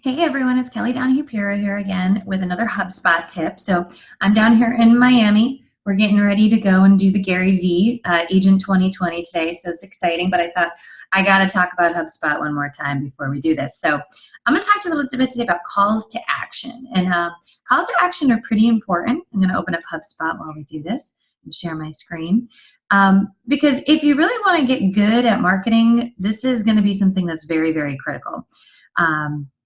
Hey everyone, it's Kelly Donahue Pira here again with another HubSpot tip. So I'm down here in Miami. We're getting ready to go and do the Gary V Agent 2020 today, so it's exciting, but I thought I got to talk about HubSpot one more time before we do this. So I'm going to talk to you a little bit today about calls to action. And calls to action are pretty important. I'm going to open up HubSpot while we do this and share my screen. Because if you really want to get good at marketing, this is going to be something that's very, very critical.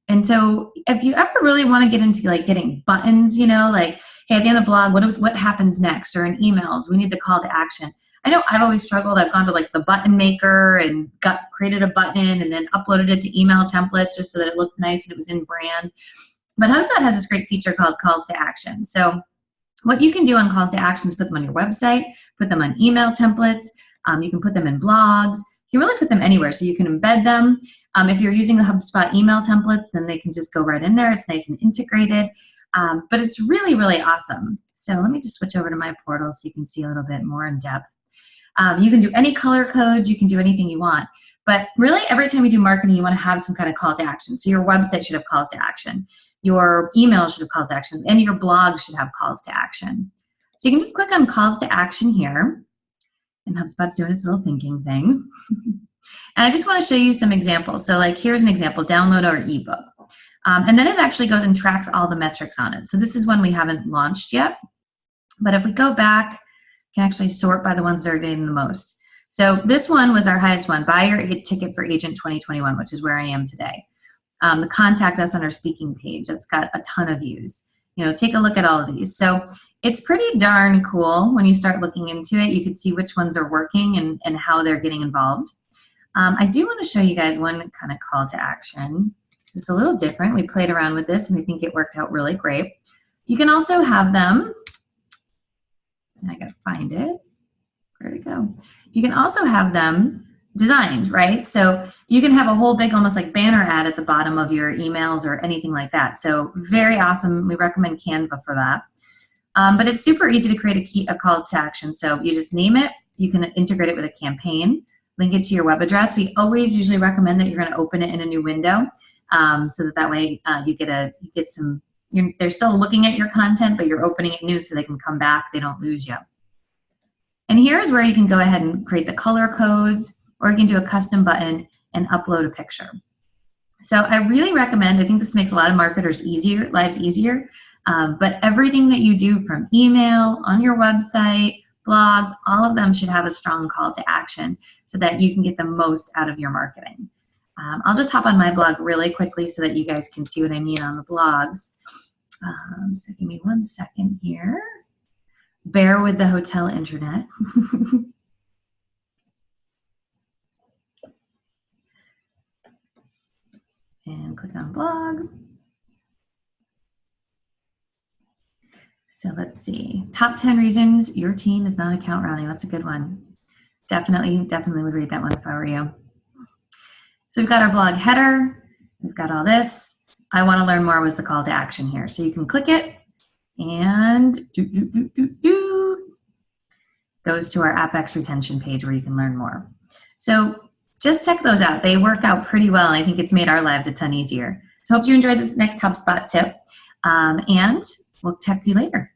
And so if you ever really want to get into like getting buttons, like, hey, at the end of the blog, what happens next? Or in emails, we need the call to action. I know I've always struggled. I've gone to like the button maker and created a button and then uploaded it to email templates just so that it looked nice and it was in brand. But HubSpot has this great feature called calls to action. So what you can do on calls to action is put them on your website, put them on email templates. You can put them in blogs. You can really put them anywhere, so you can embed them. If you're using the HubSpot email templates, then they can just go right in there. It's nice and integrated, but it's really, really awesome. So let me just switch over to my portal so you can see a little bit more in depth. You can do any color codes. You can do anything you want. But really, every time you do marketing, you want to have some kind of call to action. So your website should have calls to action. Your email should have calls to action. And your blog should have calls to action. So you can just click on calls to action here. And HubSpot's doing its little thinking thing. And I just want to show you some examples. So like here's an example, download our ebook. And then it actually goes and tracks all the metrics on it. So this is one we haven't launched yet. But if we go back, you can actually sort by the ones that are getting the most. So this one was our highest one, buy your ticket for Agent 2021, which is where I am today. The contact us on our speaking page, that's got a ton of views. Take a look at all of these. So it's pretty darn cool when you start looking into it. You can see which ones are working and how they're getting involved. I do want to show you guys one kind of call to action. It's a little different. We played around with this and we think it worked out really great. You can also have them, I gotta find it, where'd it go? You can also have them designed, right? So you can have a whole big almost like banner ad at the bottom of your emails or anything like that. So very awesome. We recommend Canva for that. But it's super easy to create a call to action. So you just name it. You can integrate it with a campaign, link it to your web address. We always usually recommend that you're going to open it in a new window so that way they're still looking at your content, but you're opening it new so they can come back. They don't lose you. And here's where you can go ahead and create the color codes, or you can do a custom button and upload a picture. So I really recommend, I think this makes a lot of marketers lives easier, but everything that you do from email, on your website, blogs, all of them should have a strong call to action so that you can get the most out of your marketing. I'll just hop on my blog really quickly so that you guys can see what I mean on the blogs. So give me 1 second here. Bear with the hotel internet. And click on blog. So let's see. Top 10 reasons your team is not account rounding. That's a good one. Definitely would read that one if I were you. So we've got our blog header. We've got all this. I want to learn more was the call to action here. So you can click it and goes to our AppX retention page where you can learn more. So just check those out. They work out pretty well, and I think it's made our lives a ton easier. So hope you enjoyed this next HubSpot tip, and we'll check you later.